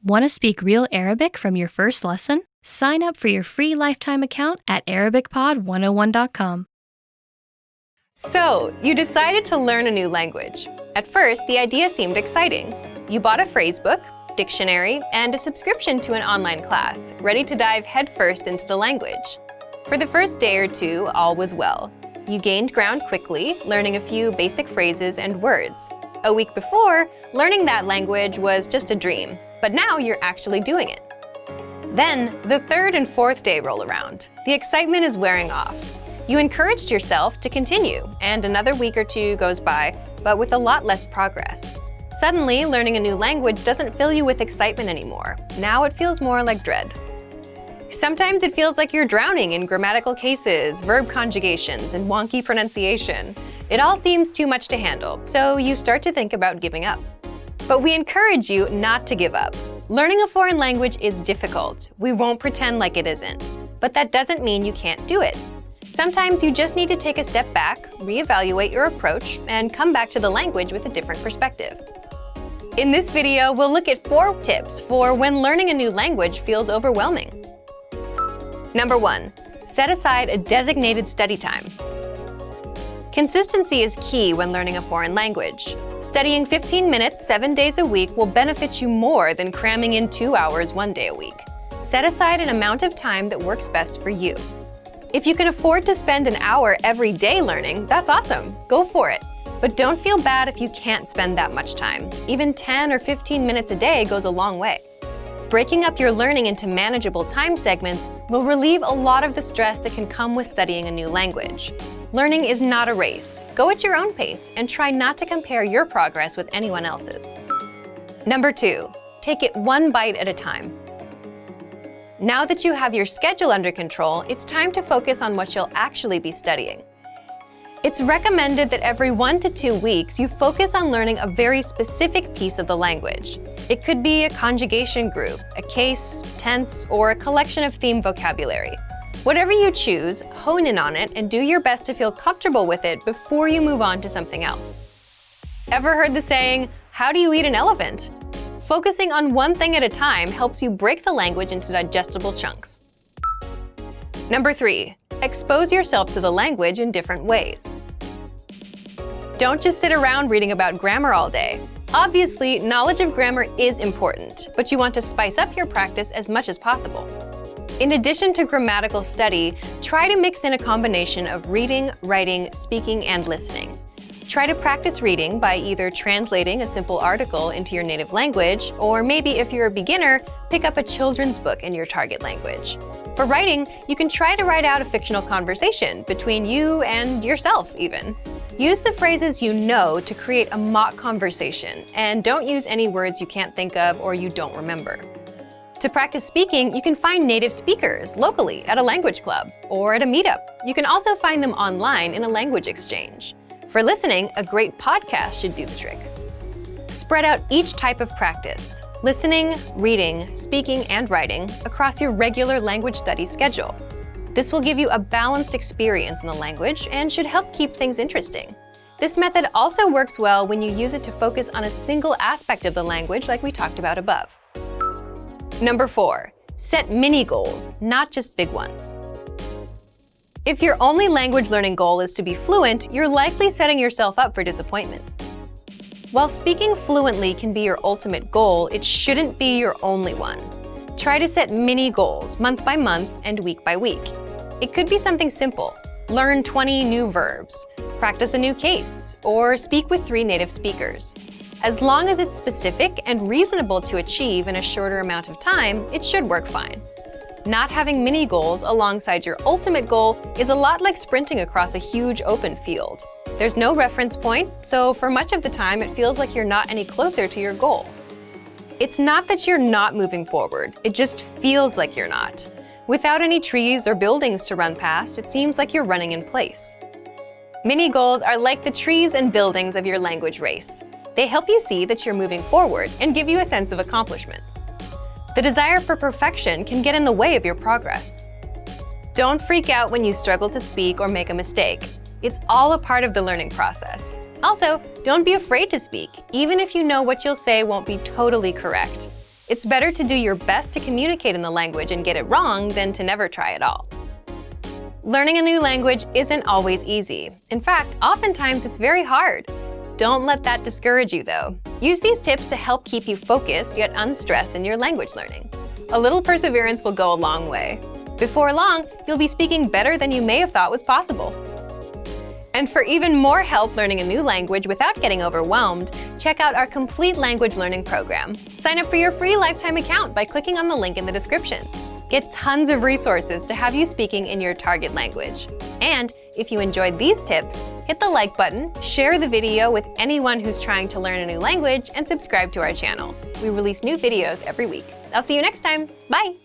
Want to speak real Arabic from your first lesson? Sign up for your free lifetime account at ArabicPod101.com. So, you decided to learn a new language. At first, the idea seemed exciting. You bought a phrasebook, dictionary, and a subscription to an online class, ready to dive headfirst into the language. For the first day or two, all was well. You gained ground quickly, learning a few basic phrases and words. A week before, learning that language was just a dream, but now you're actually doing it. Then, the third and fourth day roll around. The excitement is wearing off. You encouraged yourself to continue, and another week or two goes by, but with a lot less progress. Suddenly, learning a new language doesn't fill you with excitement anymore. Now it feels more like dread. Sometimes it feels like you're drowning in grammatical cases, verb conjugations, and wonky pronunciation. It all seems too much to handle, so you start to think about giving up. But we encourage you not to give up. Learning a foreign language is difficult. We won't pretend like it isn't. But that doesn't mean you can't do it. Sometimes you just need to take a step back, reevaluate your approach, and come back to the language with a different perspective. In this video, we'll look at 4 tips for when learning a new language feels overwhelming. Number 1. Set aside a designated study time. Consistency is key when learning a foreign language. Studying 15 minutes 7 days a week will benefit you more than cramming in 2 hours 1 day a week. Set aside an amount of time that works best for you. If you can afford to spend an hour every day learning, that's awesome. Go for it. But don't feel bad if you can't spend that much time. Even 10 or 15 minutes a day goes a long way. Breaking up your learning into manageable time segments will relieve a lot of the stress that can come with studying a new language. Learning is not a race. Go at your own pace and try not to compare your progress with anyone else's. Number 2. Take it one bite at a time. Now that you have your schedule under control, it's time to focus on what you'll actually be studying. It's recommended that every 1 to 2 weeks you focus on learning a very specific piece of the language. It could be a conjugation group, a case, tense, or a collection of theme vocabulary. Whatever you choose, hone in on it and do your best to feel comfortable with it before you move on to something else. Ever heard the saying, "How do you eat an elephant?" Focusing on one thing at a time helps you break the language into digestible chunks. Number 3. Expose yourself to the language in different ways. Don't just sit around reading about grammar all day. Obviously, knowledge of grammar is important, but you want to spice up your practice as much as possible. In addition to grammatical study, try to mix in a combination of reading, writing, speaking, and listening. Try to practice reading by either translating a simple article into your native language, or maybe if you're a beginner, pick up a children's book in your target language. For writing, you can try to write out a fictional conversation between you and yourself, even. Use the phrases you know to create a mock conversation, and don't use any words you can't think of or you don't remember. To practice speaking, you can find native speakers locally at a language club or at a meetup. You can also find them online in a language exchange. For listening, a great podcast should do the trick. Spread out each type of practice, listening, reading, speaking, and writing, across your regular language study schedule. This will give you a balanced experience in the language and should help keep things interesting. This method also works well when you use it to focus on a single aspect of the language like we talked about above. Number 4. Set mini goals, not just big ones. If your only language learning goal is to be fluent, you're likely setting yourself up for disappointment. While speaking fluently can be your ultimate goal, it shouldn't be your only one. Try to set mini goals month by month and week by week. It could be something simple. Learn 20 new verbs, practice a new case, or speak with 3 native speakers. As long as it's specific and reasonable to achieve in a shorter amount of time, it should work fine. Not having mini goals alongside your ultimate goal is a lot like sprinting across a huge open field. There's no reference point, so for much of the time it feels like you're not any closer to your goal. It's not that you're not moving forward, it just feels like you're not. Without any trees or buildings to run past, it seems like you're running in place. Mini goals are like the trees and buildings of your language race. They help you see that you're moving forward and give you a sense of accomplishment. The desire for perfection can get in the way of your progress. Don't freak out when you struggle to speak or make a mistake. It's all a part of the learning process. Also, don't be afraid to speak, even if you know what you'll say won't be totally correct. It's better to do your best to communicate in the language and get it wrong than to never try at all. Learning a new language isn't always easy. In fact, oftentimes it's very hard. Don't let that discourage you, though. Use these tips to help keep you focused yet unstressed in your language learning. A little perseverance will go a long way. Before long, you'll be speaking better than you may have thought was possible. And for even more help learning a new language without getting overwhelmed, check out our complete language learning program. Sign up for your free lifetime account by clicking on the link in the description. Get tons of resources to have you speaking in your target language. And if you enjoyed these tips, hit the like button, share the video with anyone who's trying to learn a new language, and subscribe to our channel. We release new videos every week. I'll see you next time. Bye!